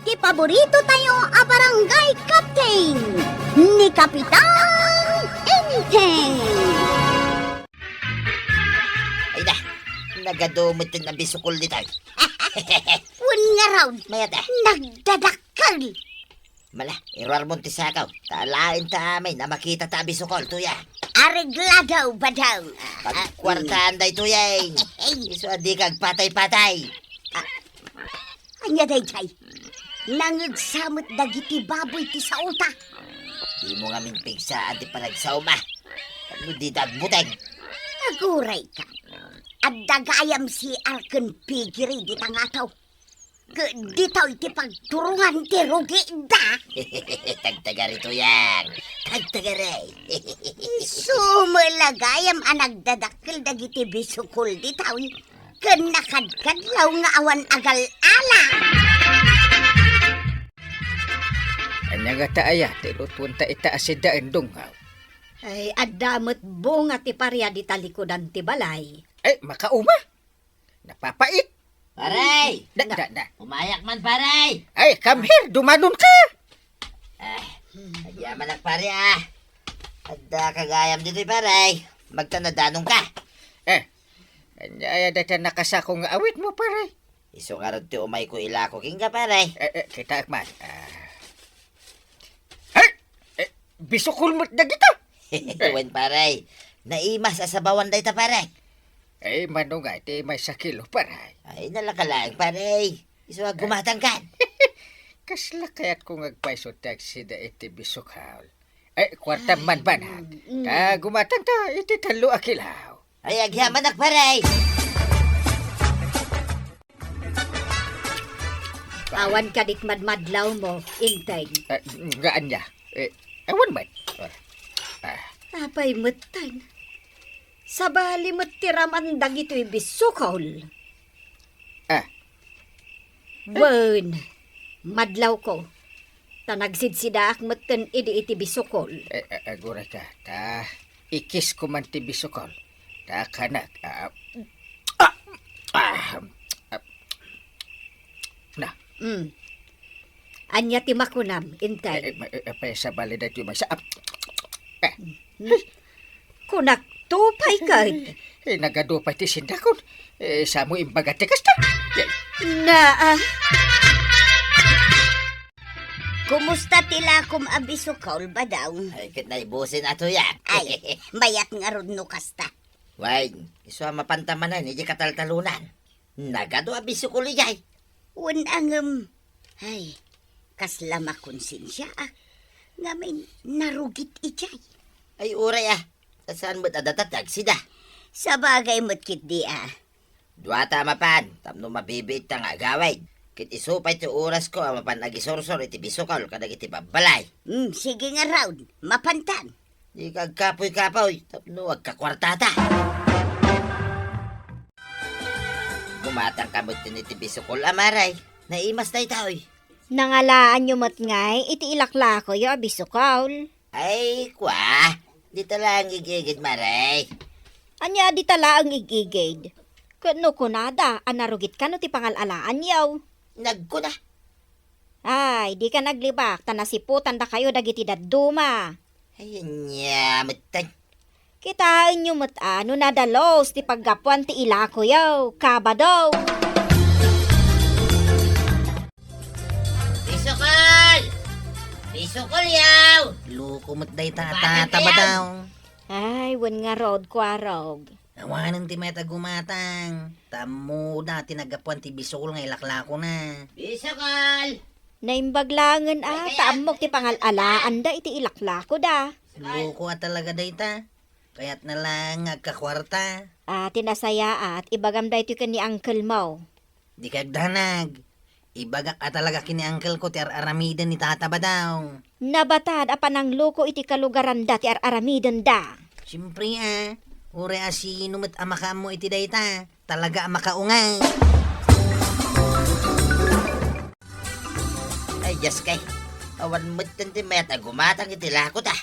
iti paborito tayo a barangay captain ni Kapitan Enteng. Ay na, nagadumit na bisukol dito. Un nga raw, Mayata, nagdadakkel. mala, iruar mo tisakaw. Talain ta amin na makita ta bisukol, tuya. Areglado ba daw? Pagkwartaan day tuyay. Iso adi kag patay-patay. Anya daytay, nangagsamot dagiti baboy ti sa uta. Di mo nga pigsa adi panagsauma. Ano di dagbuteng? Naguray ka. At dagayam si Arken Pigiri di tangataw. Ditaw iti pagturungan ti rugi da. Tagtagari tuyang. Tagtagari. Sumalagayam ang nagdadakil dagiti bisukol ditaw. Ken nakadkadlaw nga awan agal-ala. Anya nga taaya, tilutun ta ita asidaan dunghaw. Ay, adamot bunga ti parya di talikodan ti balay. Ay, makauma. Napapait. Paray! Da. Umayak man, paray! Ay, come here, dumanon ka. Yaman ang pare ah. Adda kagayam dito'y paray. Magtanadanong ka. Anya data nakasakong awit mo, paray. Iso nga rin ti umay ko ilako king ka paray. Kita akman. Ay, bisukul mo't na dito. Tuwan paray. Naimas asabawan day ta paray. Ay, manong nga, iti may sakilo, paray. Ay nalakalang paray. Iso nga gumatang kan. Kasla kaya't kung agpaisot taxi da iti bisukhaw. Ay, kwarta man banag. Ta gumatang ta, iti talo akilaw. Ay agyaman ak paray. Awan ka dik madmadlaw mo, inteng. Gaan niya. Ewan man. Apay mutan. Sabali mo't tiraman dagito'y bisukol. Wen, madlaw ko. Tanagsidsidaak mutan iti bisukol. Agura ka. Ta, ikis ko man ti bisukol. Ta kanak. Na. Anya ti makunam, inteng. Sa bali na ito masa. Kunak tupay ka. Nagadupay ti sindakon. Sa mo imbagati kasta. Na, Kumusta tilakom a bisukol ba daw? Ay kit na ibusin ato yan. Ay, mayat nga rod no kasta. Wait, iso ang mapantamanan, hindi kataltalunan. Nagado abisukol iyay. Un ay, kaslama konsensya ah. Nga may narugit ijay. Ay uray ah. Saan mo't adatatag sida? Sa bagay mo't kit di ah. Duwata mapan, tapno mabibit ta nga gaway. Kit isupay ti oras ko ang mapan nagisorsor iti bisukol kadag iti babalay. Sige nga raw, mapantan. Di kag kapoy-kapoy, tapno wag kakwartata. Gumatang kamot din iti bisukol amaray. Naimas na itaoy. Nangalaan nyo mo't ngay, iti ilakla ko yo, bisukol. Ay, kwa. Di talang igigid maray. Anya di tala ang igigid. Kano kunada, anarugit ka no ti pangalalaan yaw. Nagkuna. Ay, di ka naglibak, tanasiputan da kayo dagiti daduma. Ayun niya, matay. Kitaan nyo mo't ano nadalos, ti paggapuan ti ilako yaw, kabadaw. Bisukol! Bisukol yaw! Luko mo't day tatataba daw. Ay, wan nga rod kwarog. Awanan ti meta gumatang. Tamo na tinagapuan ti bisukol nga ilaklako na. Bisukol! Naimbaglangan taamok ti pangalalaan da iti ilaklako da. Luko at talaga dayta. Kaya't na lang agkakwarta. Tinasaya at ibagam da ito ni uncle mo. Di kagdanag. Ibagak at talaga kini uncle ko ti aramidan ni tata ba daw. Nabatad apanang loko iti kalugaran da ti aramidan da. Siyempre ure asino met amaka mo iti dayta. Talaga amaka ungay. Ay, Diyos kay. Awan mo't tanti meta gumatang iti lakot ah.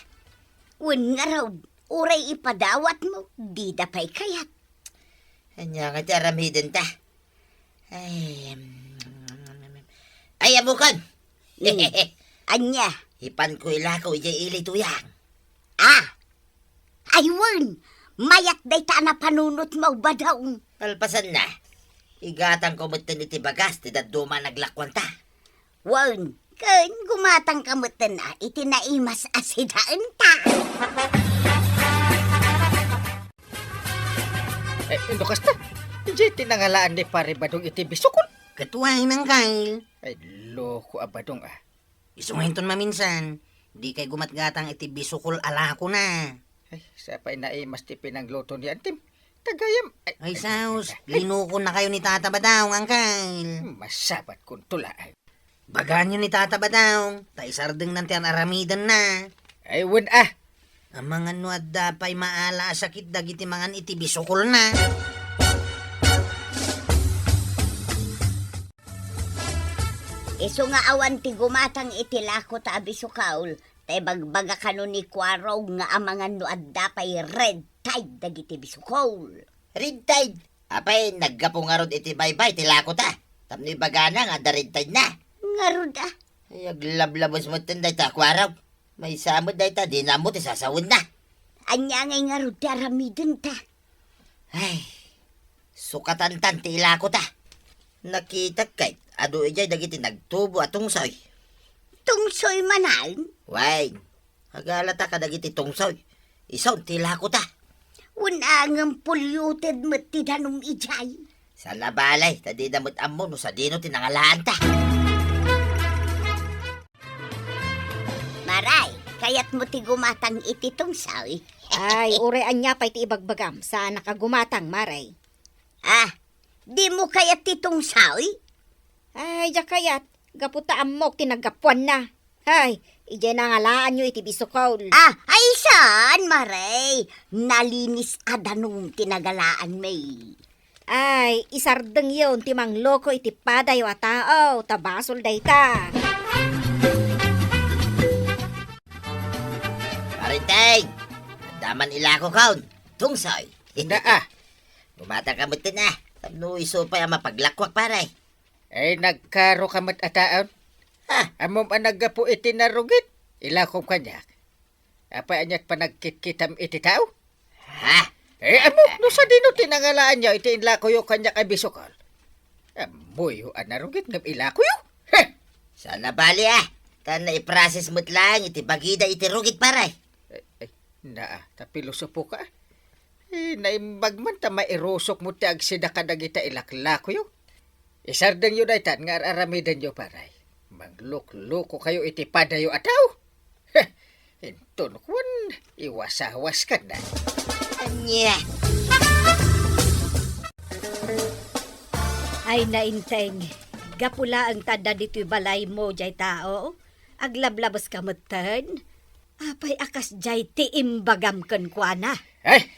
Un nga raw, uray ipadawat mo, di dapay kayat. Anya nga aramidin ta. Ay, amukan. Anya. Hipan ko ilako ijay ili tuyang. Aywan. Mayat day ta na panunot mo ba daw? Palpasan na. Igatang ko mutin iti bagas, ti daduma naglakwang ta. Wan. Kan gumatang kamutan na itinaimas asidaan ta. Ino kasta. Ijay tinangalaan ni pare badong iti bisukol. Katuwain ng Kyle. Ay, loko abadong Isungahin ton maminsan. Di kay gumatgatang iti bisukol alako na. Ay, sa pa inaimas ti pinangluto ni Antim. Tagayam. Ay, saus, linukon na kayo ni Tata Badawng, Angkal. Masabat kong tulaan. Bagaan nyo ni Tata Badawng, taisardeng ng tiyan aramidan na. Ay, wun Ang mga nuad dapay maala sakit dagiti mangan iti bisukol na. Iso nga awan ti gumatang itilako ta abisukaul. Tay bagbaga kano ni Kwaraw nga amangan no adda pay red tide dagiti bisukol. Red tide. Apay, naggapo nga rod iti baybay, tilako ta. Tapno ibagana nga da red tide na. Ngarud Ay, aglablabos mo tinday ta, kwaraw. May samod day ta, di na mo ti sasawod na. Anya ngay ngarud ti aramiden ta. Ay, sukatan-tan ti ilako ta. Nakita kay, ado ijay dagiti nagtubo atong soy. Tungsoy manan. Way, hagalata ka dagiti tungsoy. Isaw ti ilako ta. Unangang polluted met ti danong ijay. Sa nabalay, tadi damot ammo no sa dino tinangalaan ta. Maray, kayat mo ti gumatang iti tungsoy. Ay, urean niya pa iti ibagbagam sa nakagumatang maray. Di mo kayat ti tungsoy? Ay, kayat, gaputa amok tinagapuan na. Ay, ije nangalaan nyo iti bisukol. Ay saan, Maray? Nalinis adanong tinagalaan may. Ay, isardeng yun timang loko iti padayo a tao, tabasol day ta. Marintay, daman ilako kaun. Tungsoy. Na Bumata ka mo na. Tapno iso pa yung mapaglakwak paray. Ay, nagkaro kamat ataon. Amom ang naggapo iti narugit. Ilakom kanya. Apa anyak panagkitkitam iti tao? Amo, no sa dino tinangalaan niya iti ilako yung kanya kay bisukol. Amoy, narugit ngam ilako yung. Sana bali Tan na i-process mo't lang iti bagida iti rugit paray. Tapiloso po ka. Naimbag man ta mairusok mo ti agsida kadagita ilaklako yung. Isardeng yun ay tan nga aramidan yo paray. Magluk-luko kayo iti padayo ataw. Inton kwan, iwasawas ka na. Anya. Ay nainteng, gapula ang tada dito'y balay mo, jay tao. Aglablabas ka matan. Apay akas jay ti imbagam kan kwa na. Ay,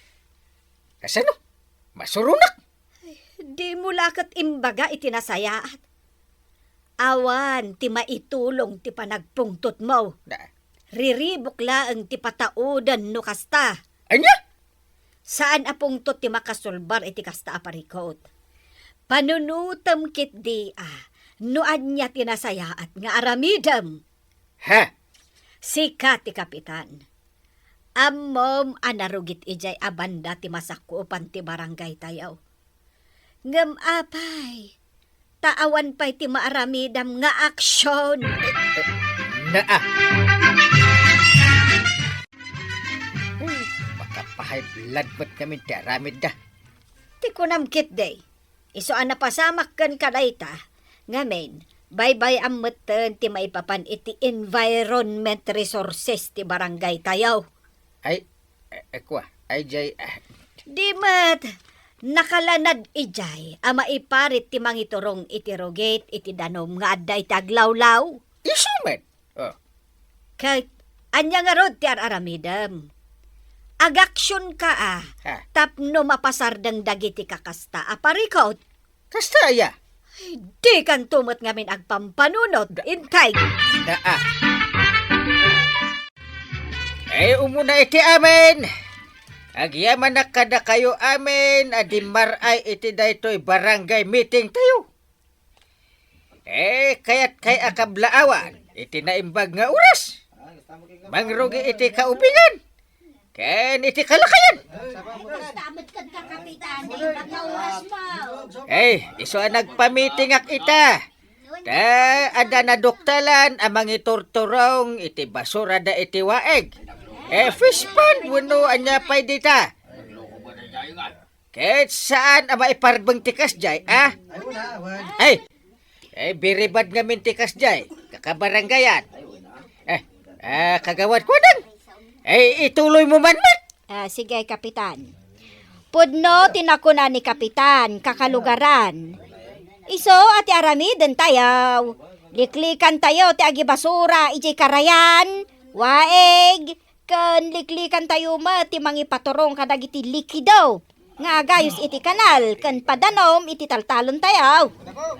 kasano? Masurunak. Di mo lakat imbaga itinasayaat. Awan, ti maitulong ti panagpungtot mo. Riribok laang ti pataudan no kasta. Anya? Saan apungtot ti makasulbar iti kasta aparikot? Panunutam kit di no anya tinasayaat nga aramidam. Sika ti kapitan. Ammom anarugit ijay abanda ti masakupan ti barangay tayaw. Ngem apay, taawan pa'y ti maaramidam nga aksyon. Makapahay blood ba't kami ti aramid da? Ti kunamkit day. Iso napasamak kan kadayta. Ngamen, bye-bye ang matan ti maipapan iti environment resources ti barangay tayaw. Ay, kwa, ay jay, Di mat, nakalanad ijay, ama iparit ti mangiturong iti rogate iti danom nga adday taglawlaw. isumet. Kay, anya nga rod ti aramidam. Agaksyon ka tapno mapasardang dagiti kakasta aparikot. Kasta ya? Di kan tumot ngamin agpampanunod, intay. Umuna iti amin. Agyaman na kada kayo amin, adimar ay iti daytoy barangay meeting tayo. Kaya't kay akablaawan, iti naimbag nga oras. Mangrugi iti kaubingan. Ken iti kalakayan. Iso ang nagpamitingak ita. Ta ada na doktalan amang iturturong iti basura da iti waeg. Fish pond wano anya pay dita. Kahit saan ang maiparbang tikas jay, ah? Biribad nga min tikas jay. Kakabaranggayan. Kagawad ko nang. Ituloy mo man. Sige, Kapitan. Pudno, tinakuna ni Kapitan, kakalugaran. Iso, ati aramiden tayaw. Liklikan tayo, ti agi basura, iji karayan. Waeg, kan liklikan tayo ma, ti mangi paturong kadagiti likido. Nga gayos iti kanal, kan padanom, iti taltalon tayaw.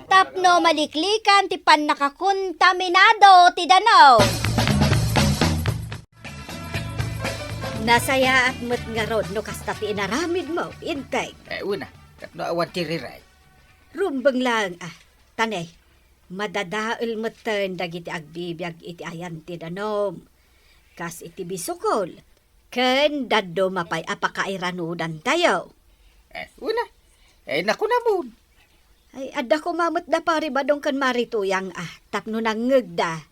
Tapno maliklikan, ti pan nakakontaminado, ti danaw. Nasaya at mat nga rod no kasta ti inaramid mo, intay. Una, tapno awan tiriray. Rumbang lang, tanay. Madadaol mo ten dagiti agbibiyag iti ayan ti danom. Kas iti bisukol, ken daddo mapay apakairanudan tayo. Una, naku na mo. Ay, adda ko mamut da pari badong kan marituyang tapno nang ngegda.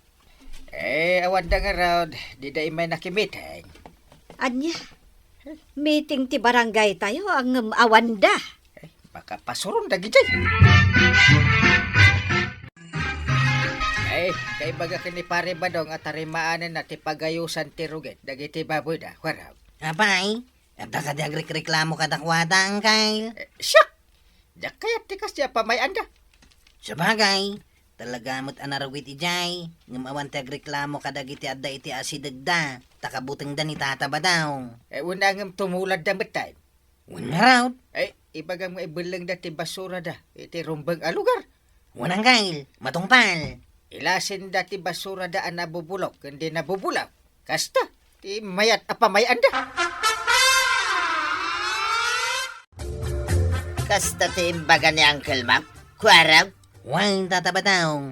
Awan da nga raw, di da imay nakimiteng. Anya, meeting ti barangay tayo ang awanda. Baka pasurong dagi dyan. Kay baga kini pare badong at tarimaanan na ti pagayusan ti ruget. Dagi ti baboy da, waraw. Apay, abda ka reklamo kadakwada, Uncle. Siyak! Diyak kaya tikas diya pamayan da. Sabagay, talaga mo't anarawit ijay. Ngumawan ti agreklamo kadagiti adda iti asidagda. Takabuteng da ni tata ba daw? Una ngam tumulad da matay. Una raw. Ibagang maibulang da ti basura da. Iti rumbang alugar. Unang kail, matungpal. Ilasin da ti basura da ang nabubulok. Kundi nabubulak. Kasta, ti mayat apamayan da. Kasta ti imbaga ni Uncle Mac. Kuaraw. Why, tata ba daw?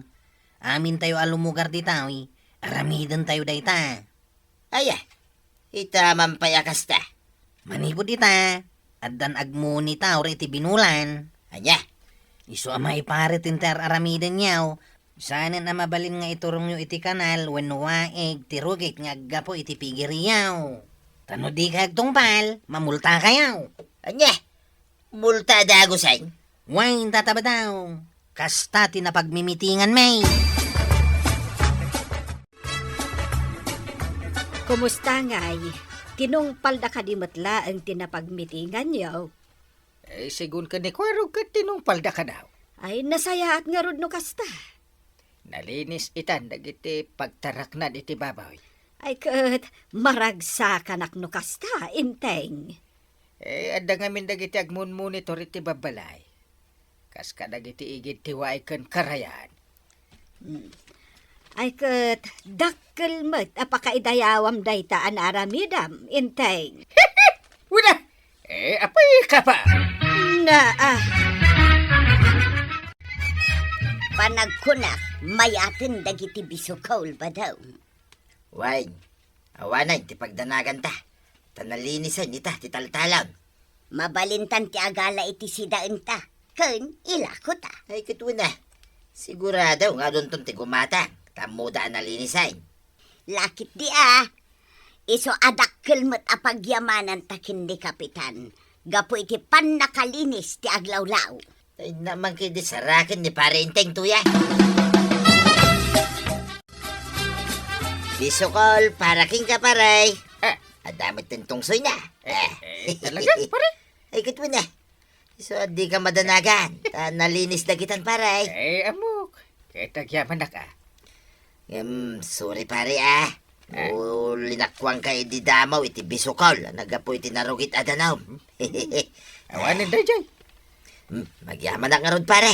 Amin tayo alumugar di tao, aramidan tayo dayta. Itaman pa ya kasta. Manipod ita, addan agmuni tao iti binulan. Anya, Iso amay pare tinter aramidan niyaw. Sana na mabalin nga iturong nyo iti kanal when waeg tirugik nga aggapo iti pigiriyaw. Tano di kagtungpal, mamulta kayaw. anya, multa da agusay. Wine tataba daw. Kasta tinapagmimitingan may. Kumusta ngay? Tinungpal da kadimatla ang tinapagmitingan niyo. Sigun ka ni Kwarog ka tinungpal da ka daw. Ay, nasaya at nga rod no kasta. Nalinis itan dagiti pagtaraknan iti babaw. Ay, kat maragsa kanak no kasta, inteng. Adda nga min dagiti agmun-monitor iti babalay. Kas ka dagiti igid tiwai ken karayan. Ay, kat dakkel met apakaidayawam daytaan aramidam, inteng. Wala! Apay ka pa! Panagkunak, mayatin dagiti bisukol ba daw? Wine, awanay ti pagdanagan ta. Tanalinisan ita ti taltalam. Mabalintan ti agala iti sidaan ta. Ken ilako ta. Ay katuna, sigurado nga doon ti gumata. Tamuda nalinisan. Lakit di Iso adakkel met apagyamanan ta kindi kapitan. Gapo iti pan nakalinis ti aglawlaw. Ay naman kindi sarakin ni parenteng tuya. Bisukol, para king ka paray. Adamit tintungsoy na. Talaga, pare? Ay katuna. So, di ka madanagan. Nalinis na kitan paray. Amok. Ketagyaman na ka. Sorry pare linakwang ka di damaw iti bisukol. Nagapo iti narugit adanaw. Awanin da dyan. Magyaman na nga ron pare.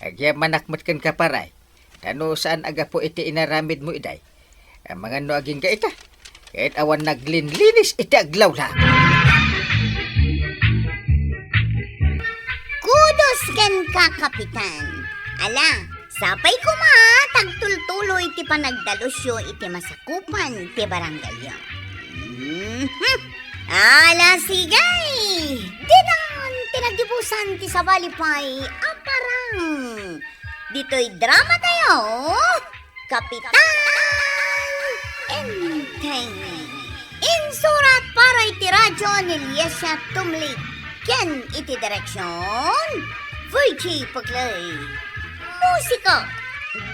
Agyaman nakmat kan ka paray. Tano saan aga po iti inaramid mo iday. Ang mga no aging ka ita. Kahit awan naglinlinis iti aglawla. Kudos ken ka kapitan. Ala, sapay ko tagtultuloy ti iti panagdalusyo iti masakupan ti barangay. Ala sigay! Dinan tinagdibusan ti sabalipay aparang. Dito'y drama tayo, Kapitan Enteng. Insurat para iti radyo ni Liesya Tumlik. Ken iti direksyon, Virgie Paglay. Musiko,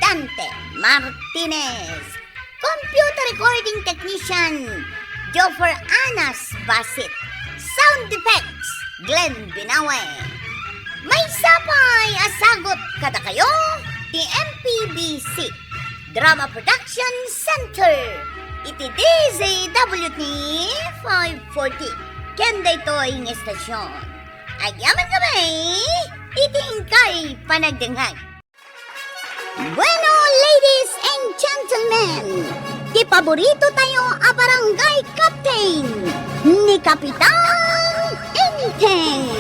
Dante Martinez. Computer recording technician, Joffer Anas Basit. Sound effects, Glenn Binawe. May sapay asagot kada kayo, ti MPBC Drama Production Center. Iti DZWT 540. Kenda ito ang estasyon. Agyaman kami, iting kay panagdanghay. Bueno, ladies and gentlemen, di paborito tayo a barangay captain ni Kapitan Enteng.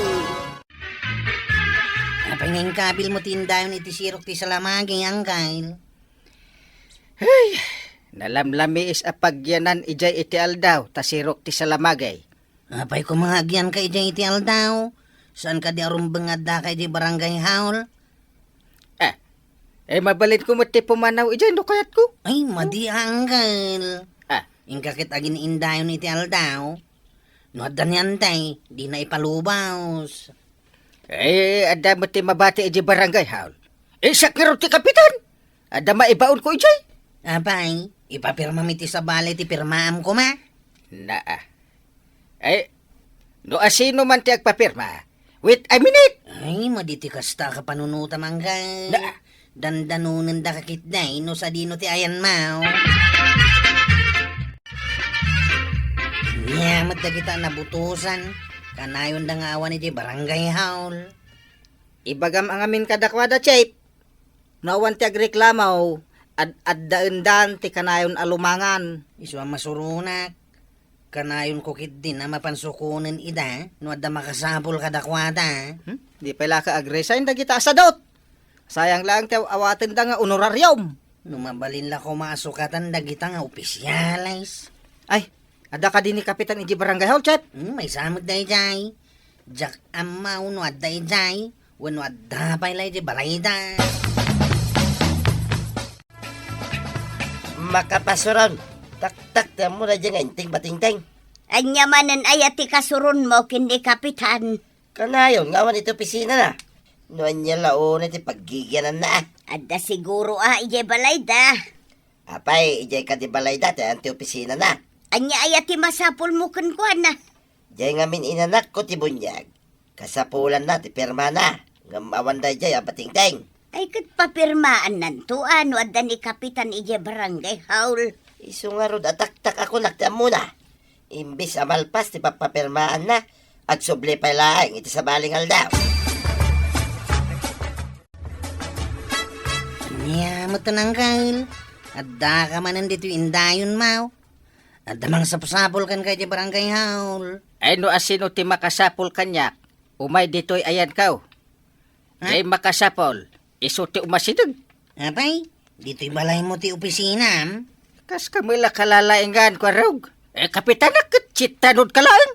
Apay nga kabil mo tindayon iti sirok ti salamaging angkail. Nalamlami is apagyanan ijay iti aldaw, tasirok ti salamagay. Apay ko mga agyan kay dyan iti aldaw. Saan ka di arumbang adda kay di barangay haul? Mabalit ko mo ti pumanaw ijay, no kayat ko? Ay, madi angkal. Ah. Ingkakit agin indayon iti aldaw. No adda niyan tay, di na ipalubaws. Ada mo ti mabati ijay barangay haul. Sak nga ti kapitan. Ada maibaon ko ijay. Apay, ipapirma mi ti sa bale ti pirmaam ko ma. No asino man ti agpapirma. Wait a minute. Ay, maditi kasta ka panunuta manggal. Dandanunan da kakit day, no sa dino ti ayan mao. Yamat da kita nabutusan. Kanayon da nga awan iti barangay haul. Ibagam ang amin kadakwada, Chip. Nawan ti agreklamaw. Ad-daan ti kanayon alumangan. Isu ang masurunak. Kanayon ko kit din na mapansukunan ida. No adda makasapol kadakwada. Di pala ka agresign da kita asadot. Sayang lang ti awaten da nga honoraryum. Numabalin la ko masukatan da kita nga opisyalis. Ay, ada ka din ni Kapitan iji barangay hall, Chip. May samot day jay. Jak amaw no adda jay. Wano adda pa ilay di balayda. Makapasuron. Tak-tak na mo na dyan inting batingting. Anyamanan ay ati kasurun mo kindi Kapitan. Kanayon, ngawan ito opisina na. Noan niya laon iti paggigyanan na. Adda siguro ije balayda. Apay, ijay ka di balay dati, anti opisina na. Anya ay ati masapul mo kunkwan na. Jay ngamin inanak ko ti bunyag. Kasapulan na, ti pirma na. Ngamawan da jay, abatingting. Ay kat papirmaan nantuan no adda ni Kapitan ije barangay haul. Isu nga rod, atak-tak ako naktiam muna. Imbis amalpas, ti papapirmaan na. At subli pa laing, iti sa balingal daw. Yamat tanang kail. Adda ka manan dito indayon mau. Adda mang sapsapol kan kay di barangay haul. Ay no asino ti makasapol kanyak. Umay dito'y ayan kaw. Ay makasapol. Iso ti umasidag. Apay, dito'y balay mo ti opisina. Kas kamila kalalaingan ko rog. Kapitan nakit chitanod ka lang.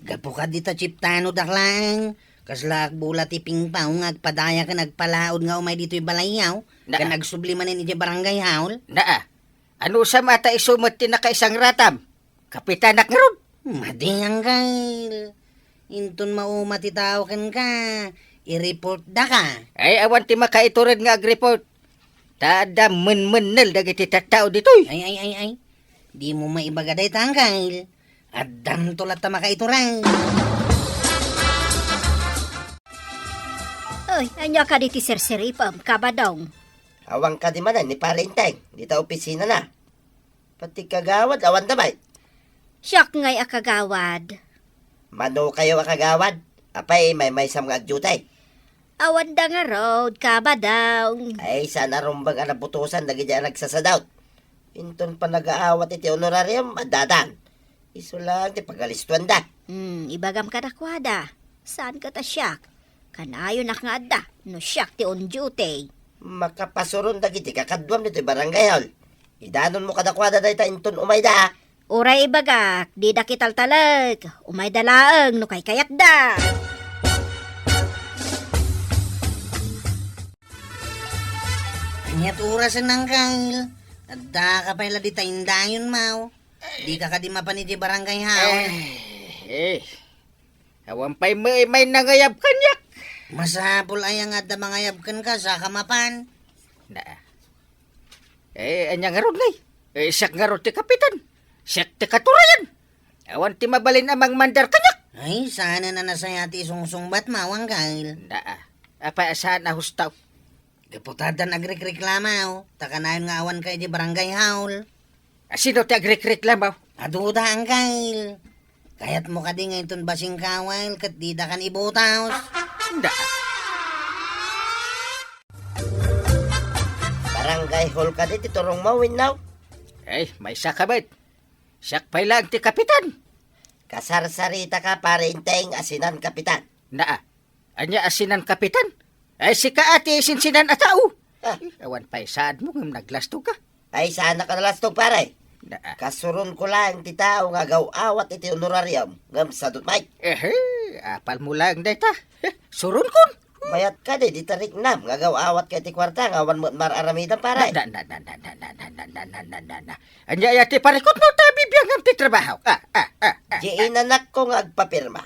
Gapo ka dito chiptano daklang. Kaslak bulat ti pingpaw nga agpadaya ka nagpalaod nga umay dito'y balayaw. Ka nagsublimanin iti barangay haul. Ano sa mata isumot ti nakaisang ratam? Kapitan nakrod. Madingang kail. Intun mauma ti tao ken ka. I-report da ka. Ay awan ti makaitured nga ag-report. Tada men-menel dagiti tattao ditoy. Ay. Di mo maibagaday tangkail. Addam tulat ta makaituran. Ay, anya ka di ti serseripam, kabadong. Awang ka di manan ni Parinteng. Dito opisina na. Pati kagawad, awan damay. Siyak ngay akagawad. Mano kayo akagawad. Apay, may sam nga agjutay. Awan da nga road, kabadong. Ay, sana rumbang anabutusan, nagidya nagsasadaut. Inton pa nag-aawat iti honorarium, adadan. Iso lang, ti pagalistuan da. Ibagam ka dakwada. Saan ka ta siyak? Kanayo nak nga adda, no siyak ti on duty. Makapasuron dagiti kakadwam nito barangay hall. Idanon mo kadakwada dahi ta inton umay da. Uray bagak, di da kitaltalag. Umay dalaang, no kay kayat da. Anyat orasan ng kail. Adda ka pala di taindayon mau. Di ka di mapani di barangay haon. Awan pa'y may nangayab kanyak. Masapol ay ang adda mangayabkan ka sa kamapan. Na. Anya nga ron ngay. Siyak nga ron ti kapitan. Siyak ti katurayan. Awan ti mabalin amang mandar kanyak. Ay, sana na nasayati sungsungbat mawang kail. Na. Apa saan na hustaw. Deputadan agrekreklamaw. Takanayon nga awan kay di barangay haul. Sino ti agreklamaw? Aduda ang kail. Kaya't mo ka di ngayon basing kawal kat di da kan ibutaos. Na. Barangay hall ka di titurong mawin now. May sakabit. Siyak pa'y lang ti kapitan. Kasarsarita ka para inteng asinan kapitan. Na. Anya asinan kapitan. Si kaati sinsinan at tao. Ah, Awan pa'y saan mo ngam naglasto ka. ay sana ka nalastog pare. Na. Kasuron ko lang ti tao nga gaw-awat iti honorarium ngam sadot may. Apal mo lang data. Surun kon. Mayat ka di tarik nam nga gaw-awat kay ti kwarta nga awan mo mararamidan pare. Na. Anya yati parikot mo tabi biyang ang ti trabaho. Di inanak ko nga agpapirma.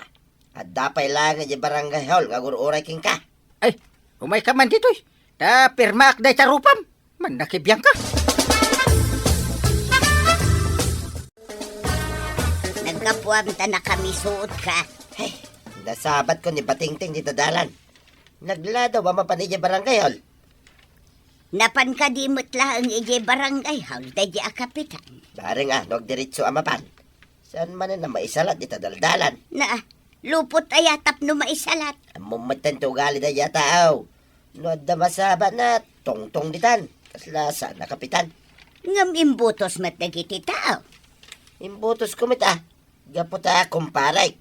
At dapay lang nga di barangay hall nga gururay king ka. Ay, umay ka man dito'y. Ta pirma ak day tarupam. Man nakibiyang ka. Nagkapuamta na kami suot ka. Hey, nasabat ko ni Batingting di tadalan. Nagladaw ba mapanidya barangay hall? Napan ka di mutla ang ije barangay hall, dahi a kapitan. Daring nagdiritso amapan. Saan man na maisalat di tadaldalan? Na, lupot ayatap no maisalat. Amumatan to gali da yataaw. No adda masaba na tongtong ditan. Kaslasa na kapitan. Ngam imbutos mat dagiti tao. Imbutos kumit Gaputa kumparay.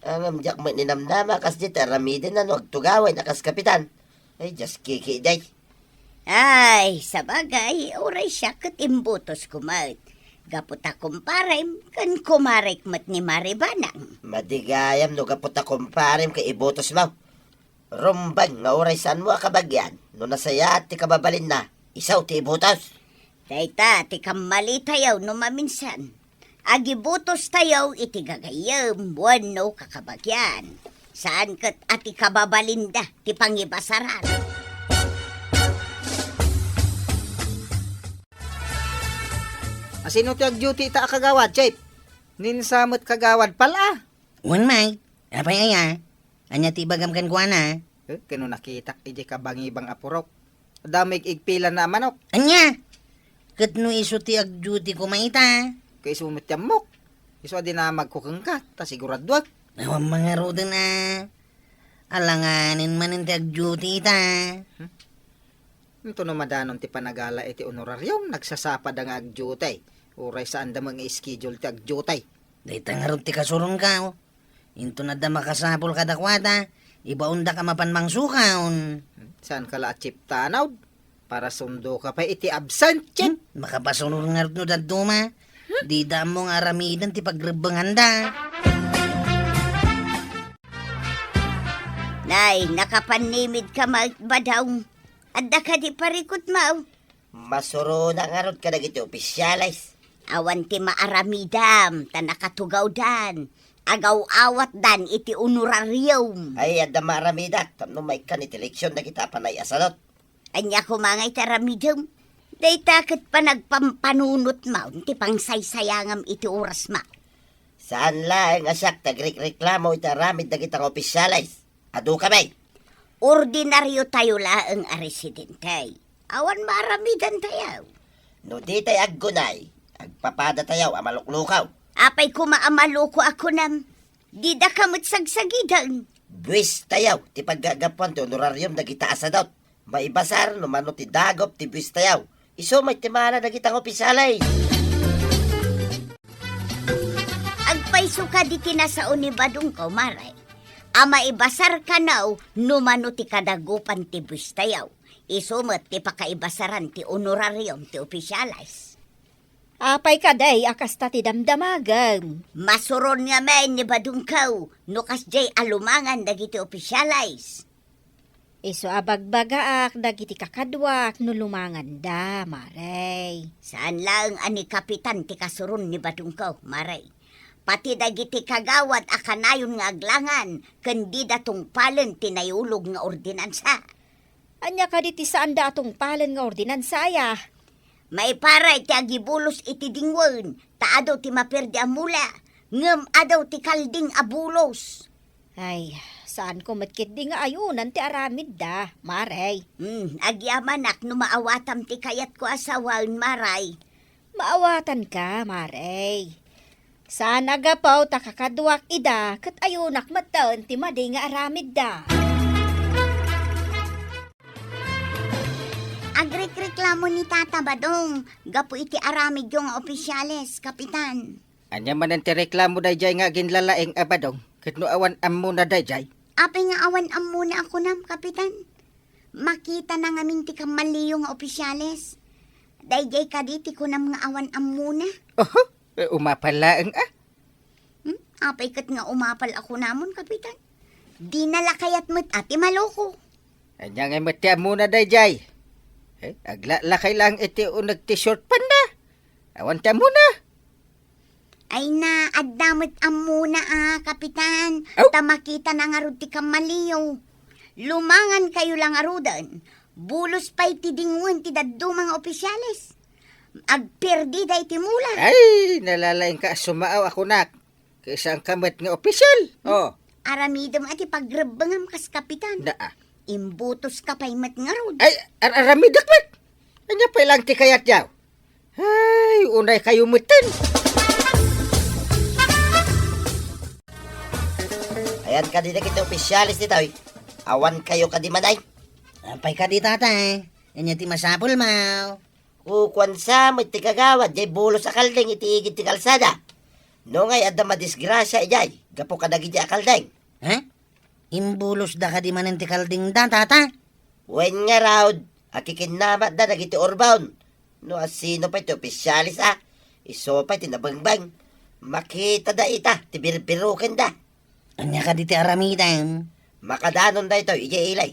Ang amjak mo ninamnama kas di taramidin na nagtugaway na kas kapitan. Ay, just kiki day. Ay, sabagay, oray siya kat imbutos kumat. Gaputa kumparim, kan kumarik mat ni Maribanang. Madigayam no gaputa kumparim kay ibutos mo. Rumbang nga oray saan mo akabagyan. No nasaya at ti kababalin na. Isaw ti ibutos. Dayta, ti kamali tayaw no maminsan. Agibutos tayaw iti gagayam, buwan no kakabagyan. Saan kat ati kababalinda, ti pangibasaran. Sino ti ag-duty ta kagawad, Chip? Ninsamot kagawad pala. Wan may. Apay aya. Anya ti bagam kan kuana. Kano nakita ije kabangibang apurok. Damig igpila na manok. Anya. Kat no iso ti ag-duty ko maita. Kay sumit yung mok. Iso di na magkukang ka. Ta siguraduag. Awan mga roda na. Alanganin man ang tag-duty ita. Ito no madanon ti panagala iti honorarium. Nagsasapad ang agjutay. Uray saan da mga schedule ti agjutay. Day tangarot ti kasurong ka. Into na da makasapol kadakwata. Ibaunda ka mapanmang sukaon. Saan ka la chip tanaw? Para sundo ka pa iti absent, Chip. Makapasunod nga no daduma. Di da mo nga aramidan ti pagrebangan da. Nay, nakapanimid ka magbadaw. Adda ka di parikot mau. Masuro na nga ron ka na iti opisyalis. Awan ti maaramidam, ta nakatugaw dan. Agaw-awat dan iti honorarium. Ay, adda maramida. Tamno may kan iti leksyon na kita panay asalot. Anya kumangay taramidam. Day takot pa nagpampanunot mo, ti pangsaysayangam iti oras ma. Saan lang asak tagreklamo itaramid na kitang opisyalis. Adu kami. Ordinaryo tayo laang a residente. Awan maramidan tayo. No di tayo aggunay. Agpapada tayo amaluklukaw. Apay kumaamaluko ako nam. Di da kamot sagsagidan. Buwis tayo. Ti paggagapuan ti honorarium na kita asadot. Maibasar no mano ti dagop ti buwis tayo. Iso may timala na kitang opisyalis. Agpaiso ka di kinasaon ni Badong ko, maray. Ama ibasar ka naw, numano ti kadagupan ti bustayaw. Isumet ti pakaibasaran ti honorarium ti opisyalis. Apay kaday akas ta ti damdamagam. Masuron nga may ni Badungkaw, no kasjay alumangan dagiti opisyalis. Iso abagbagaak dagiti kakadwak no lumangan da, maray. Saan lang ani kapitan ti kasuron ni Badungkaw, maray. Pati dagiti kagawad akanayon nga aglangan, kandi datong palen tinayulog nga ordinansa. Anya ka diti saan da atong palen nga ordinansaya? May paray ti agibulos iti dingwen, taadaw ti maperdi amula, ngem adaw ti kalding abulos. Ay, saan ko matkit di nga ayunan ti aramid da, maray. Agyamanak no maawatam ti kayat ko asawan, maray. Maawatan ka, maray. Saan agapaw ta kakadwak ida, kat ayunak mataon ti madi nga aramid da. Agreklamo ni Tata Badong, gapu iti aramid yung opisyales, kapitan. Anya man ang tireklamo dayjay nga ginlalaeng abadong, ket no awan ammo na dayjay. Apay nga awan am muna ako nam, kapitan. Makita na ngamin ti kamaliyo nga opisyales. Dayjay kaditi ko nam nga awan am muna. Oho, umapalaeng Apay kat nga umapal ako namon, kapitan. Di nalakayat mo't ati maloko. Anya nga matya muna dayjay. Aglalakay lang iti unag t-shirt panda. Awan ta muna. Ay na, addamot am muna kapitan. Aw. Tamakita na nga rod ti kamaliyo. Lumangan kayo lang arudan. Bulos pa'y ti dingun ti daddo mga opisyales. Agperdi day ti mula. Ay, nalalaing ka sumaaw ako nak. Kaysa ang kamat nga opisyal. Oh, Aramidom ati pagrebengam kas kapitan. naa. Imbutos ka pa'y mat nga rod. Ay, arami dakmat. Anya pa lang ti kayat yaw. Ay, unay kayo mutin. Ayan ka din kita opisyalis dito. Awan kayo ka di manay. Apay ka di tatay. Anya ti masapul mau. Kukuan sa mo iti kagawad, jay bulo sa kaldeng iti igit ti kalsada. No ngay adda madisgrasya ijay, gapo ka dagi di akaldeng. Ha? Imbulos da ka di manen ti kalding da tata. Wen nga raud, akikinamat da dagiti orbaon. No asino pa iti opisyalis iso pa iti nabangbang. Makita da ita, ti birbiruken da. Anya ka di ti aramidan. Makadanon da ito, ijay ilay.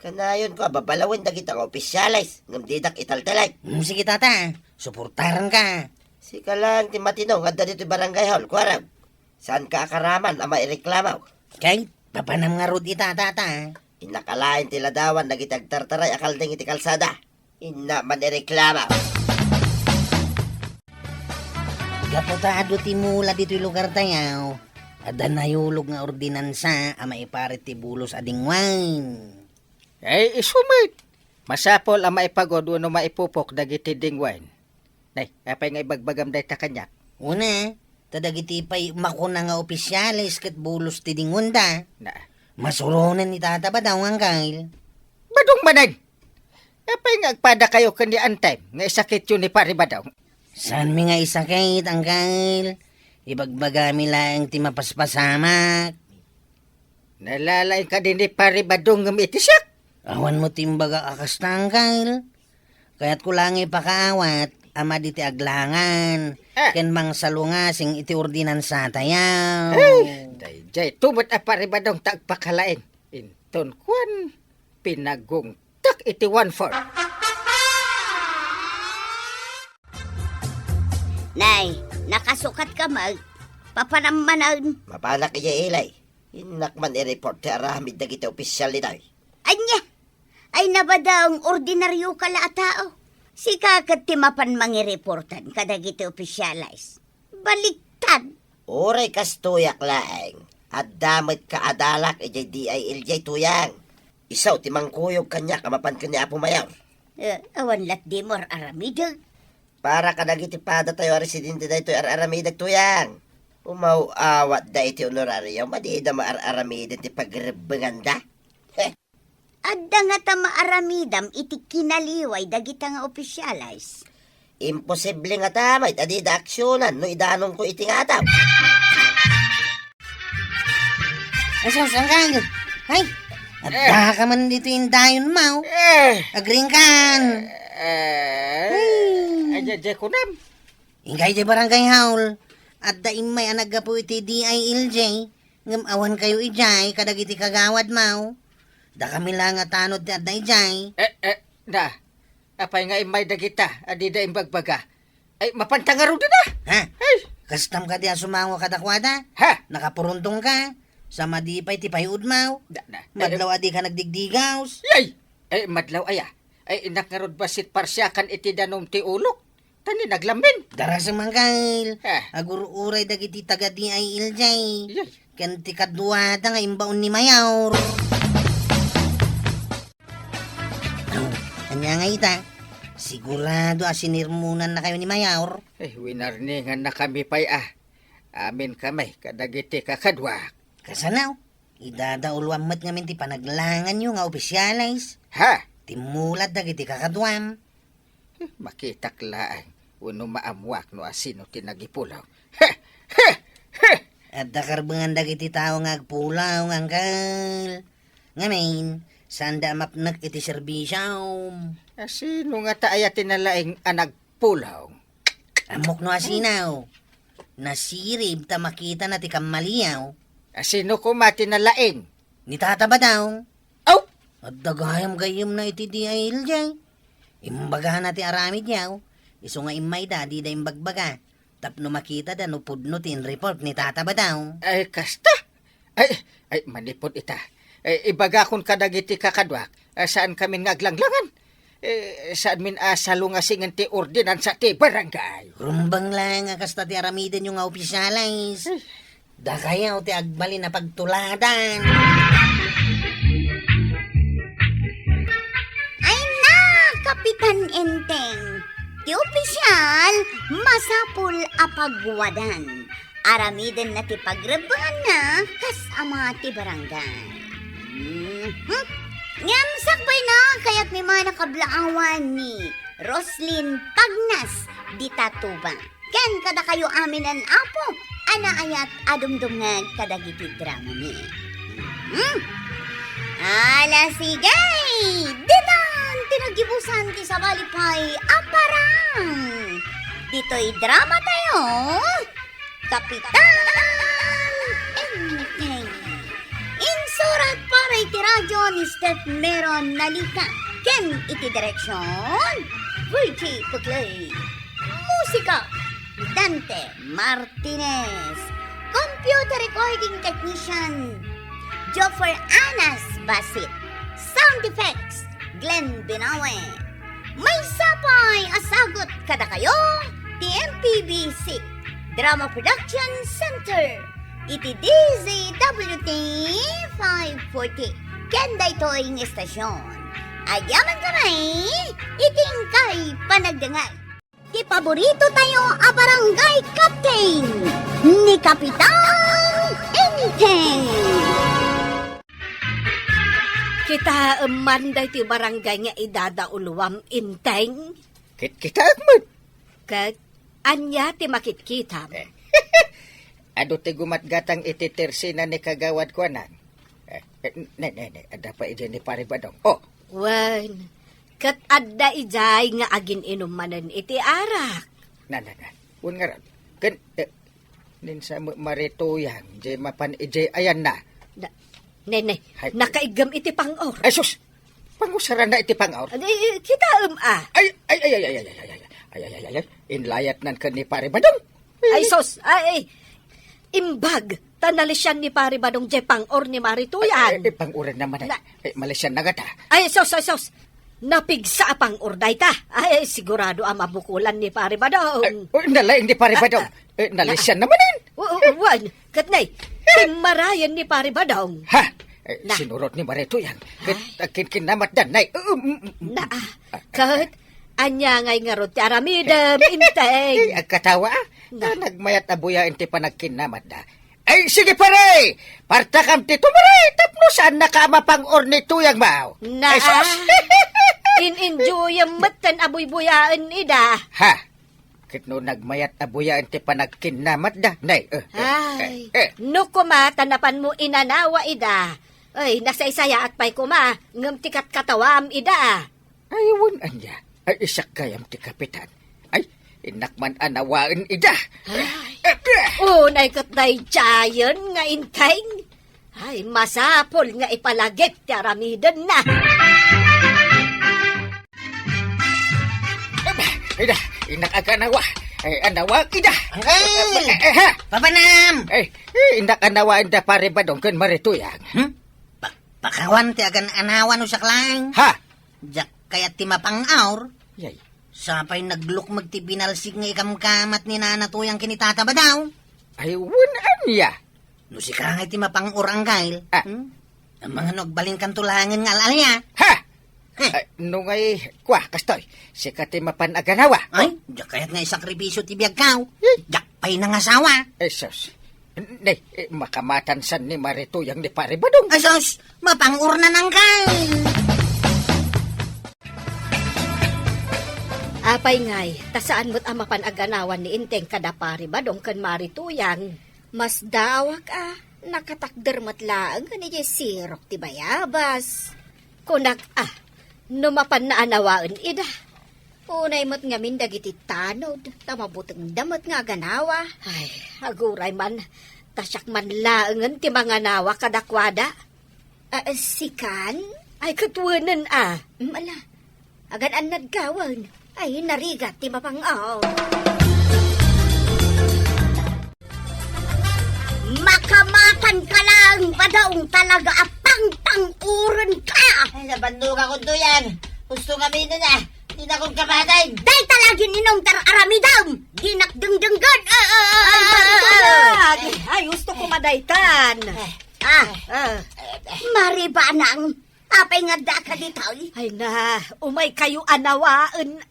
Kanayon ko, babalawin da kitang opisyalis, ngam didak italtalay. Sige tata, suportaran ka. Sika lang ti matinong, adda dito barangay hall, kuwarang. Saan ka akaraman ama ireklamaw? Kay, papanam nga rod ita tata. Inakalain ti ladawan na kitagtartaray akaldeng iti kalsada. Ina man ireklamaw. Gapotado ti mula dito lugar tayaw. Ada nayulog nga ordinansa ama iparit ti bulos ading wine. Ay, isumit. Masapol ang maipagod no maipupok dagiti dingwain. Nay, apay nga ibagbagam day ta kanyak. Una, tadagiti pa'y makuna nga opisyalis kat bulos ti dingunda. Na, Masuronan ni tata ba daw ang kail? badong manag. Apay nga agpada kayo kani antay, nga isakit yun ni Paribadaw. Saan mi nga isakit ang kail? Ibagbagami lang ti mapaspasamak. Nalalain ka din ni Paribadong ng itisak. Awan mo timbaga akas na ang kail. Kaya't ko lang ipakaawat, ama di ti aglangan. Ken mang salungasing iti ordinansa tayaw. Dayjay, tumot a Paribadong tagpakalain. Inton kwan, pinagong tak iti 1-4. Nay, nakasukat ka mag. Papanamanan. Mapanak ijay ilay. Inak man i-report ti aramid dagiti opisyal ni tayo. Anya, ay nabadaong ordinaryo ka la tao. Si kakat ti mapan mangireportan kadagiti opisyalis. Baliktad. Uray kas tuyak laeng. At damit ka adalak ijay DILJ tuyang. Isaw ti mangkuyog kanya kamapan kanya apo mayor. Awan lat di mor aramidag. Para ka dagiti pada tayo residente da ito aramidag tuyang. Umawawat da iti honorario, madida maararamidin ti pagrebengan da. Adda nga ta maaramidam iti kinaliway dagita nga opisyalis. Imposible nga tamay, adida aksyonan, no idanong ko iti nga tam. Asaw saan kail? Ay, At daha ka man dito yung dayon mo. Agring kan. Aja ko nam. Ingay di barangay haul. At daim may anag po iti DILJ. Ngam awan kayo ijay, kadag iti kagawad mo. Da kami lang at tanod ti adda ijay. Na. Apay nga imay dagita, adi da imbagbaga. Ay, mapantangaro din na. Ha? Ay, Kastam ka di sumango kadakwada. ha? Nakapuruntong ka. Sa madipay ti payud mo. Na. Madlaw adi ka nagdigdigaws. Yay! Ay, madlaw aya. Ay, inakarod basit parsyakan iti danom ti ulok. Tani naglamin. Darasang mangkail. Ha? Agur-uray dagiti taga DILJ. Yay! Kan ti kadwada nga imbaon ni Mayaw. Kanya nga ita. Sigurado asinirmunan na kayo ni Mayaw. Ay, winarningan na kami pa'y Amin kamay, kadagiti kakadwak. Kasanaw. Idadaulwam mat ngamin ti panaglangan nyo nga opisyalis. Ha? Timulat dagiti kakadwam. Makitaklaan. Uno maamwak no asino tinagipulaw. At dakarbangan dagiti tao nga agpulaw nga angkal. Ngamin, sanda mapnak iti serbisyom. Asino nga taaya tinalaing anagpulaw. Amok no asinaw. Nasirib ta makita na ti kamaliyaw. Asino ko matinalaing. Ni tata ba daw? Aw! At dagayam gayam na iti DILJ. Imbagahan na ti aramid yaw. Iso nga imay da, di da imbagbaga. Tapno makita da no pudno tin report ni tata ba daw? Ay, kasta. Ay, manipod ita. Ay, ibaga kung kadagiti kakadwak. Saan kami ngaglanglangan? Saan min salungasingan ti ordinansa ti barangay? Rumbang lang nga kasta ti aramiden yung nga opisyalis. Da kayaw ti agbali na pagtuladan. Ay na, Kapitan Enteng. Ti opisyal, masapul apagwadan. Aramiden na ti pagrebangan na kasama ti barangay. Ngam sakbay na kaya't may mga nakablaawan ni Roslyn Pagnas di Tatuba. Ken kada kayo amin ang apo, ana ayat adumdumngag kadagiti drama ni. Ala sigay! Ditan! Tinagibusan ti sa balipay aparang! Dito'y drama tayo! Kapitan Enteng! Insurat para iti radyo ni Steph Meron Nalika. Ken iti direksyon Virgie Puglay. Musika Dante Martinez. Computer recording technician Joffer Anas Basit. Sound effects Glenn Binawe. May sapay asagot kada kayo ti MPBC Drama Production Center. Iti DZWT 540. Kenda ito'y ng estasyon. Agyaman kamay, iting kay panagdangay. Ti paborito tayo a barangay captain ni Kapitan Enteng. Kita manday ti barangay nga idadaulwam inteng. Kita agmad. Kat anya ti makitkitam. Ado ti gumatgatang iti tersina ni kagawad ko anan. Ada pa iti ni pare badong. Oh, Wan, kat adda ijay nga agin inumanan iti arak. na. Un nga ran. Ken, ninsa maritoyan, jay mapan ijay ayan na. Nene, Hay. nakaigam iti pangor. Ay, sus! Pangusaran na iti pangaw. Kita Ay. Inlayat nan ka ni pare badong. Ay sos, imbag, tanalisyan ni pare badong je pangor ni Marituyan. Panguran naman ay. Malaysian na gata. Ay sos, napigsa pang orday ta. Ay, sigurado ang mabukulan ni pare badong. Nalaing ni pare badong. Malaysian naman yan. Wan, katnay, marayan ni pare badong. Ha? Na. Sinurot ni Marito yan. Kinamat danay. Na, kat, anya ngay nga rot, aramidam, inteng. Katawa nagmayat abuya inti pa nagkinamat da. Ay, sige pare! Partakam ti tumare! Tapno saan nakama pang orni tuyang bao? Na, Ay, sus! in-enjoy ang matan abuy-buyaan ida. Ha? Kitno nagmayat abuya inti pa nagkinamat da. Nay, Ay, no kumata napan mo inanawa ida. Ay, nasaysaya at pa'y kuma. Ngam tikat katawam ida. Ayawan anya. Ay isak kayam ti kapitan. Ay, inakman anawaan ida. Unay kat day giant nga inteng. Ay, masapol nga ipalagit ti aramidan na. Ida, inak aganawa. Ay, anawa ida. Uncle! Ha? Papanam! Ay, inak anawa ida pare ba dong kan marituyang. Pakawan ti agan anawan usak lang. Ha? Jak kaya ti mapangaur. Yay. Sapay naglukmag ti binalsig nga ikamkamat ni nanatuyang kinitata ba daw? Ay, wun anya. No si kangay ti mapangur anggail. Ah. Ang mga nagbalin kan tulangin nga alalya. Ha? Ay, nung ay, kwa, kastoy, sikati mapan aganawa. Ay, jak kaya't nga isakripisyo ti biyag Jak pay nangasawa. Esos. Nay, makamatan san ni marituyang ni pare ba dong? Asos, mapangur na nang kail. Apay ngay, tasaan mo't ang mapanaganawan ni Inteng kadapari ba dong kan marituyang. Mas dawak nakatakder matlaang ka ni sirok ti bayabas. Kunak numapan na anawaan ida. Unay mo't ngamin dagiti tanod, tamabutang damot nga ganawa. Ay, aguray man, tasyak man laangan ti mga nawa kadakwada. Sikan? Ay, katwanan Mala, agan an nagkawan. Ay, narigat ti mapangaw. Makamatan ka lang, badaong talaga apang-pang-uran ka. Ay, nabanduga ko doyan. Gusto kami na. Di na kong kamatay. Day talagin inong aramidam. Dinakdengdenggan. Ay, gusto ko madaytan. Maribanang, apay nga da ka dito. Ay na, umay kayo anawaan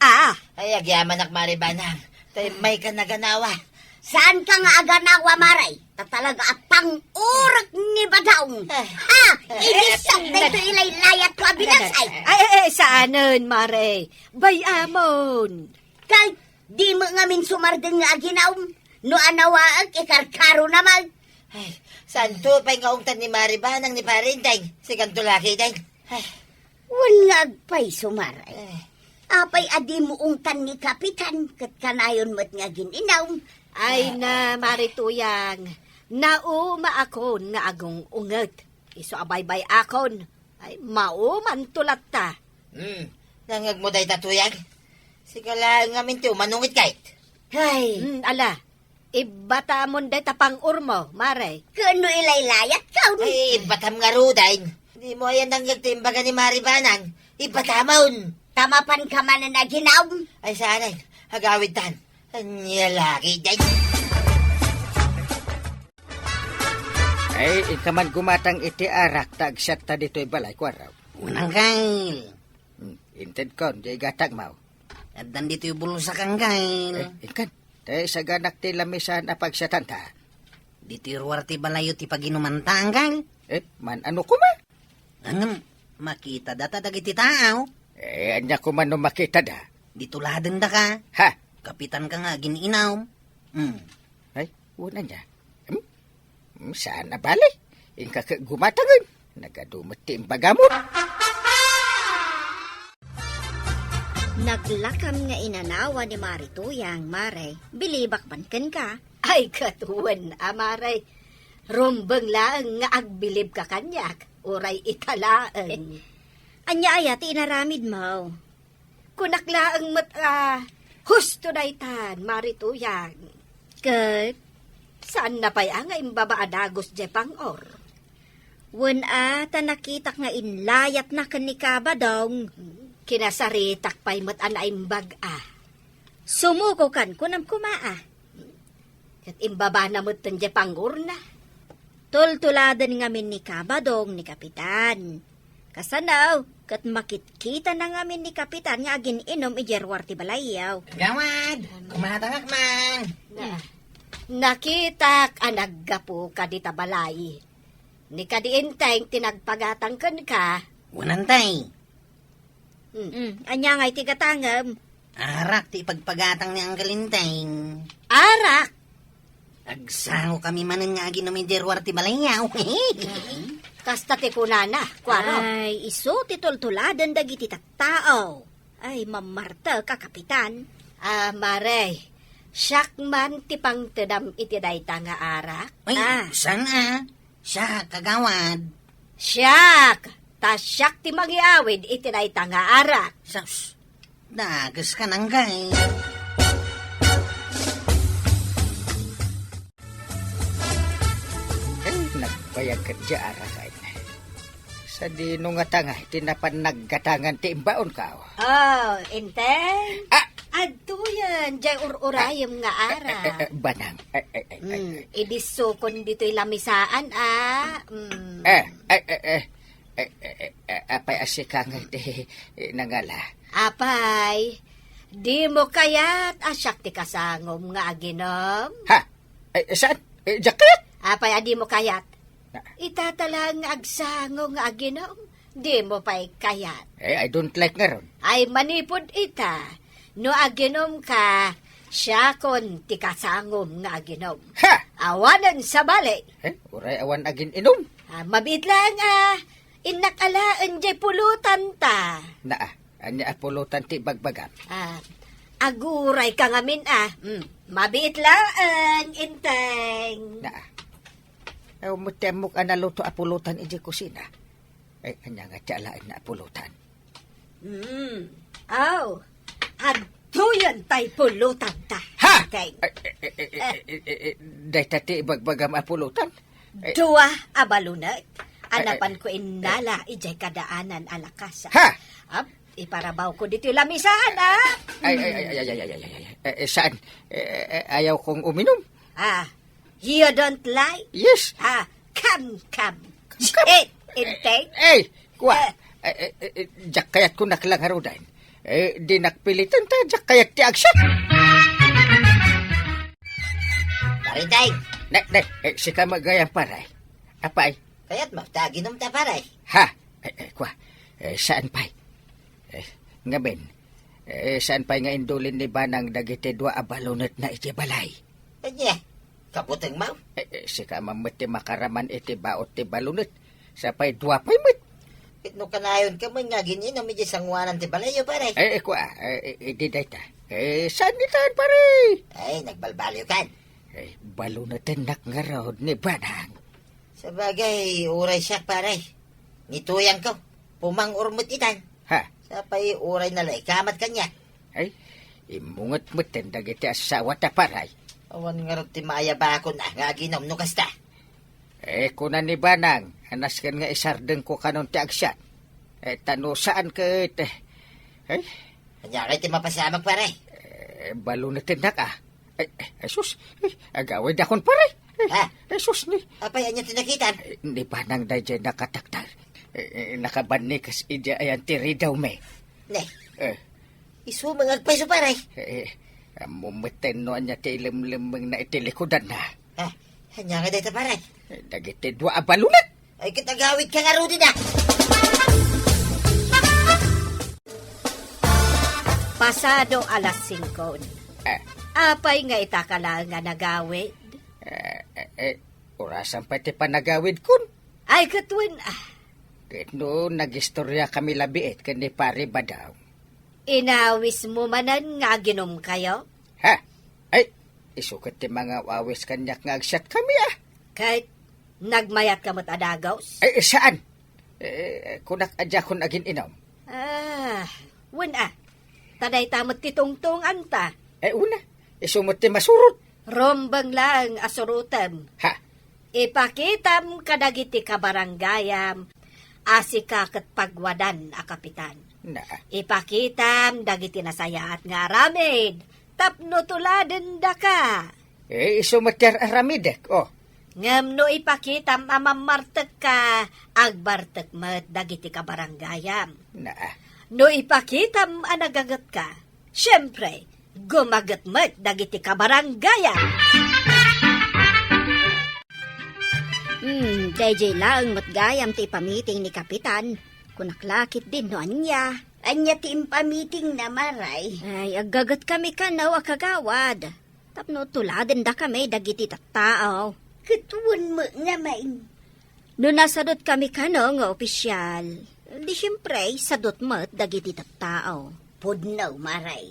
Ay, agyaman ak maribanang. Tay may ka naganawa. Saan ka nga aganawa, Maray? Talaga apang-urak ni badaong. Ha? Inisak na ito ilaylayat ko abinasay. Ay, saanan, Mare? Bayamon. Kay, di mo ngamin sumardeng nga aginaw. No anawaag, ikarkaro naman. Ay, saan to pa'y ngaungtan ni maribanang ni parintay? Si kantulaki day. Ay, Wala pa'y sumaray. Apay adi mo ungtan ni kapitan, kat kanayon mo't nga gininaw. Ay na, Marituyang, nauma akon nga agong unget. Iso abaybay akon. Ay, mauman tulat ta. Nangag mo day tatuyag. Sigala nga minto, manungit kahit. Ay, Ala, ibata mo day tapang urmo, Mare. kano ilaylayat ka? Ay, batam nga rudain. Di mo ayan nangyag timbaga ni maribanang. Ibatamon. Tamapan ka man na naginaw. Ay, sanay. Hagawid tan. Anya laki day. Ay, ikaman gumatang iti arak, tagsyat ta dito'y balay kwaraw. Unang kail. Inted kon, di gatag mau. At dito yung bulong sa kangkail. Ikan, tayo sa ganak ti lamisan na pagsyatan ta. Dito yung ruwar ti balayo ti paginumanta ang kail. Man, ano ko ma? Angam, makita data dagiti tao. Anya ko man no makita da. Dito laden da ka. Ha? Kapitan ka nga gininaw. Ay, una niya. Saan na balay? Inka gumatangan. Nagadumot ti imbagamot. Naglakam nga inanawa ni Marituyang, Mare. Bilibak man ken ka. Ay, katuwan, Mare. Rumbang lang nga agbilib ka kanyak. Uray italaan. Anya ti inaramid mo. Kunaklaang husto na itan, Marituyang. Kat, Saan na pa'y nga imbabaadagos jepang or? wen tanakitak nga inlayat na kanikaba dong. Kinasaritak pa'y matan na imbag Sumuko kan kunam kumaa. Kat imbaba na matan jepang or na. Tultuladan ngamin ni kabadong ni kapitan. Kasanaw, kat makitkita na ngamin ni kapitan nga agin inom ijerwar ti balayaw. Gawad, kumatangak man. Nakitak anaggapo ka di tabalay. Ni kadiinteng tinagpagatang ka. Unantay. Anya nga'y tigatangam. Arak ti pagpagatang ni ang galinteng. Arak! Agsango kami manan nga aginom iderwar ti balayaw. Kasta ti kunana, kwaro. Ay, iso titultuladan dagiti tattao. Ay, mamarta ka, Kapitan. Mare, siyak man ti pangtedam iti dayta nga arak. Ay, sana? Siya, kagawad. Siyak! Ta siyak ti magiawid iti dayta nga arak. Sus, dagas ka nang gay. Ay, nagbayag ka dya arakay. Sa di nung nga tanga, tinapan naggatangan ti imbaon ka. Oh, inteng? Ah! Adto yan, jay ururayam nga arak. Banang. Idisukon dito'y lamisaan, Apay asikang nangala. Apay, di mo kaya't asyak ti kasangom nga aginom? Ha? Saan? Jacket? Apay, adi mo kayat? Na- Itatalang agsangom nga aginom? Di mo pa'y kayat? I don't like nga ron. Ay manipod ita. No aginom ka, siya kon ti kasangom nga aginom. Ha? Awanan sa bali. Uray awan agin inom. Mabit lang inakalaan jay pulutan ta. Anya apulutan ti bagbagam. Aguray ka ngamin mabit lang inteng. Mutemok analuto apulutan iji kusina. Anya nga tiyalaan na apulutan. Adto yan tay pulutan ta. Ha? Inteng. Day tati bagbagam apulutan. Dua abalunat. Anapan ko inala ijay kadaanan alakasa. Ha? Iparabaw ko dito lamisaan Ay. Saan? Ayaw kong uminom. You don't like? Yes. Come. Come. Inteng. Kuwa. Jak kayat ko naklangarudan. Di nakpilitan ta, jak kayat ti agsyon. Parintay, Sika magayang paray. Apay. kaya't magtaginom ta paray. Ha? Kuwa. Saan pay? Ngaben. Saan pay nga indulin ni Banang dagiti dua abalunot na iti balay? Kanya, kaputang mau. Sika mamati makaraman iti baot ti balunot. Sapay dua pay mit. Itno kanayon ka man nga gininom iti sangwanan ti balayo paray. Kuwa. Di dayta. Saan nitaan paray? Ay, nagbalbalyo kan. Balunotin nakngarod ni Banang. Sa bagay, uray siya paray. Nituyang ko, pumang urmut itan. Ha? Sapay uray na kamat kanya. Imungot-mutin dagiti asawa ta paray. Awan nga rin ti maaya ba ako na nga ginom no kasta. Kunan ni Banang, anas kan nga isardeng ko kanon ti agsyan. Tano saan ka Kanya kayo ti mapasamag paray. balunotin na ka. Sus, agawin na kon paray. Sus ni. Apay, anya tinakitan. Ni Banang dayjay nakataktar. Nakabanikas ija ayan tiri daw me. Ne, isumangag pa iso paray. Mumiten no anya ti ilim-limang na itilikodan na. Kanya nga dito paray. Dagiti dua abalunat. Ay, kitagawid ka nga rudi na. Pasado alas 5. Apay nga itakala nga nagawid. Orasan pa ti panagawid kun. Ay katwin No, nagistorya kami labiit kani pare badaw. inawis mo manan nga ginom kayo. Ha? Isukat ti mga wawis kanyak nga agsyat kami Kahit nagmayat ka mo't adagaws. Saan? Kunak adya kun agin inom. Wen taday tamot titungtung anta. Una, isumot ti masurot. Rombang lang asurutem. Ha? Ipakitam kadagiti kabarangayam. Asikakat pagwadan a kapitan. Na. Ipakitam dagiti nasayaat nga aramid. Tapno tuladen da ka. Isumot ti aramidek. Ngam no ipakitam amamartek ka. Agbartek met dagiti kabarangayam. Na. No ipakitam anagagat ka. Siyempre, gumagat met dagiti kabarangayam. DJ lang matgayam ti pamiting ni Kapitan. Kunaklakit din no anya. Anya ti impamiting na maray. Ay, agagat kami kanaw akagawad. Tapno tuladen da kami dagiti tattao. Katuwan mo nga main. No nasadot kami kano nga opisyal, di siyempre sadot mo't dagiti tattao. Pudnaw, maray.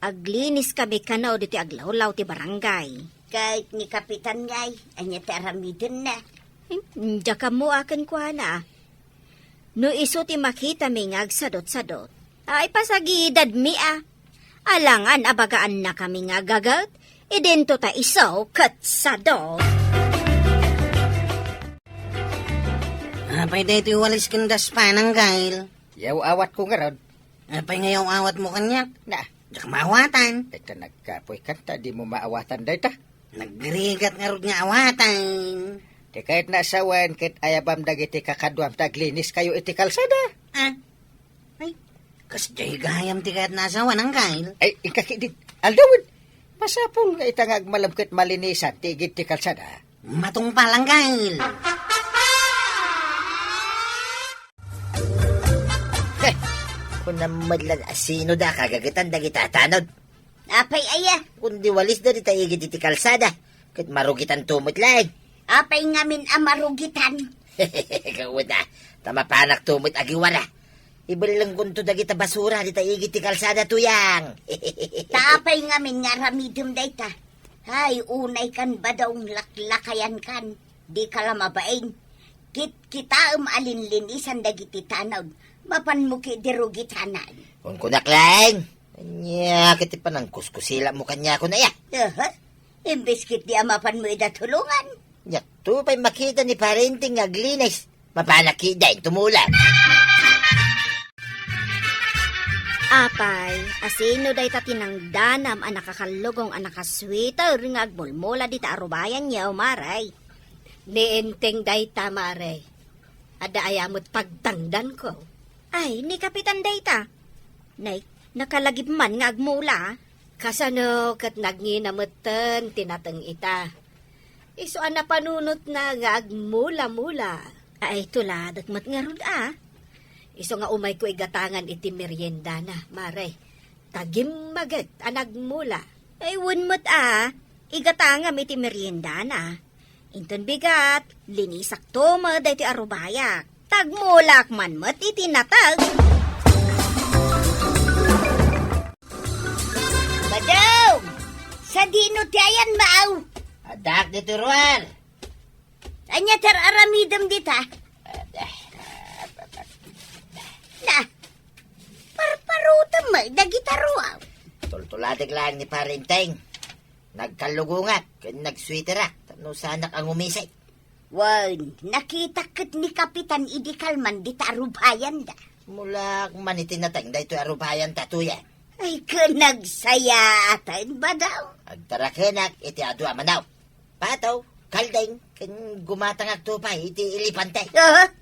Aglinis kami kano diti aglawlaw ti barangay. Kahit ni Kapitan ngay, anya ti aramidin na. Diya ka mo akin kwa na. No iso ti makita mi nga agsadot-sadot, ay pasagidad mi Alangan abagaan na kami nga gagat, idento ta iso kat sadot. Apay dito walis kindas panang gail. Yaw awat ko nga rod. Apay ngayon awat mo kanyak. Na, Dak maawatan. ito nagkapoy kanta, di mo maawatan day ta. Nagrigat nga rod nga awatan. Di kahit nasawan, kahit ayabam dagiti kakadwam taglinis kayo iti kalsada. Ay, kasjay gayam ti kahit nasawan ang gail. Ay, ikakidit. Aldawin, masapul nga itangag malamkit malinisan, tigit ti kalsada. Matong palang gail. Kung namadlan asino da kagagitan da gitatanod. Apay aya, Kundi walis da di tayo iti kalsada. Kat marugitan tumot lang. apay ngamin amarugitan. Kawada, tamapanak tumot agiwala. Ibalang kunto da kita basura di tayo iti kalsada tuyang. Taapay ngamin nga ramidum dayta. Hay, unay kan ba daw laklakayan kan? Di ka lamabain. Kita alinlinisan dagiti tanaw. Mapan mo ki dirugitanan. Kung kunak lang. Anya, kiti pa ng kuskusila mo kanya ko na ya. Imbis kit di amapan mo idatulungan. Yak to pa'y makita ni parenting aglinis. Mapanakida tumulan. Apay, asino day ta tinangdanam ang nakakalugong ang nakasweater nga agmulmula di ta arubayan niya maray. Nienteng day ta maray. Ada ayamot pagtangdan ko. Ay, ni Kapitan day ta. Nay, nakalagip man nga agmula. Kasano kat nagnginamatan tinatang ita. Iso na panunot na nga agmula-mula. Ay, tuladat mat nga rod Iso nga umay ko igatangan iti merienda na, maray. Tagim magat, anagmula. Ay, wunmat igatangam iti merienda na. Inton bigat, linisak to mo da iti arubayak. Tagmulak man mat iti natag. Badaw! Sa dino ti ayan maaw. Adak dito ruan. Anya tar aramidam dita. Na, parparutam mo, dagitaruaw. Tultulatig lang ni parenteng. Nagkalugungat, nagswitera. Tano sanak ang umisay. Wan, nakita kat ni Kapitan Idikalman di tarubayan da. Mula man itinatang da ito arubayan tatuya. Ay, kanagsaya atan ba daw? Agtarakenak, iti adwa manaw. Pataw, kaldeng, kan gumatang agtupay, iti ilipantay.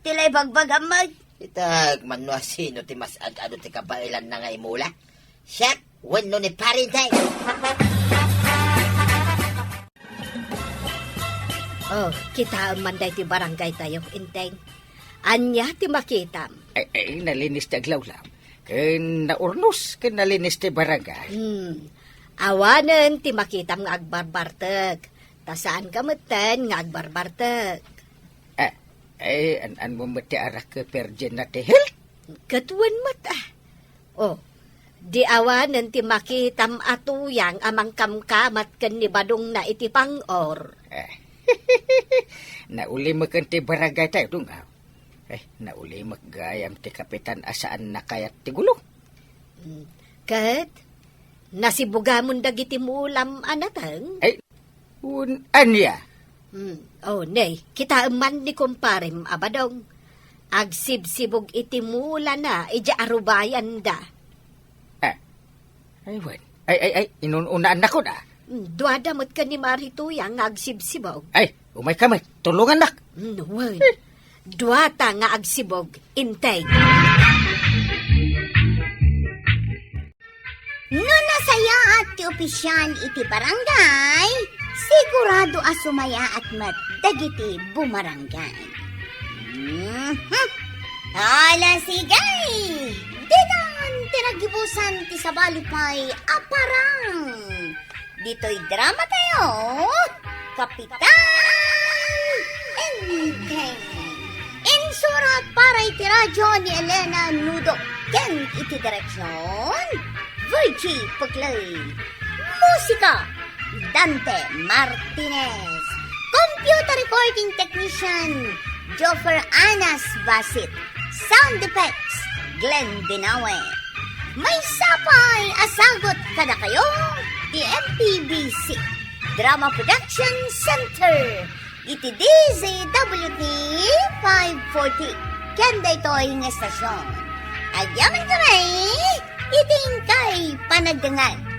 Tilay bagbagam mo. Itag manwa sino ti mas ano ti kabailan na nga imula. Siyak, wano ni parenteng. Oh, kita manday ti barangay tayo, inteng. Anya ti makitam. Ay, nalinis ti aglawlaw. Ken naurnos, ken nalinis ti barangay. Awanen ti makitam nga agbarbarteg. Tasaan kamutan nga agbarbarteg. Ay, an mo mati arak ke perjen na ti health. Katuan mata. Oh, di awanen ti makitam atuyang amang kamkamat ken ni badong na iti pangor. Nauli mo kan ti barangay tayo dong nauli maggayam ti kapitan asaan na kayat ti gulo. Kat, nasibugamon dagiti mulam anatang. Ay, anya? Oh, nay, kita man ni kumparem abadong. Agsibsibog iti mula na, ija arubayan da. Ay, wan. Ay, inununaan na ko na. Duadamot ka ni Marituyang agsibsibog. Ay, umay kamay, tulungan nak. Wan, duata nga agsibog, intay. No nasaya at ti opisyal iti barangay, sigurado asumaya at dagiti bumarangay. Ala sigay! Dinan tinagibusan ti sabalipay aparang. Dito'y drama tayo, Kapitan Enteng. Surat para iti radyo ni Elena Nudo. Ken iti direksyon, Virgie Puglay. Musika, Dante Martinez. Computer recording technician, Joffer Anas Basit. Sound effects, Glenn Binawe. May sapay asagot kada kayo, MPBC Drama Production Center. Iti DZWT 540. Kanda ito'y ng estasyon. Agyaman kami, iting kay panagdangan.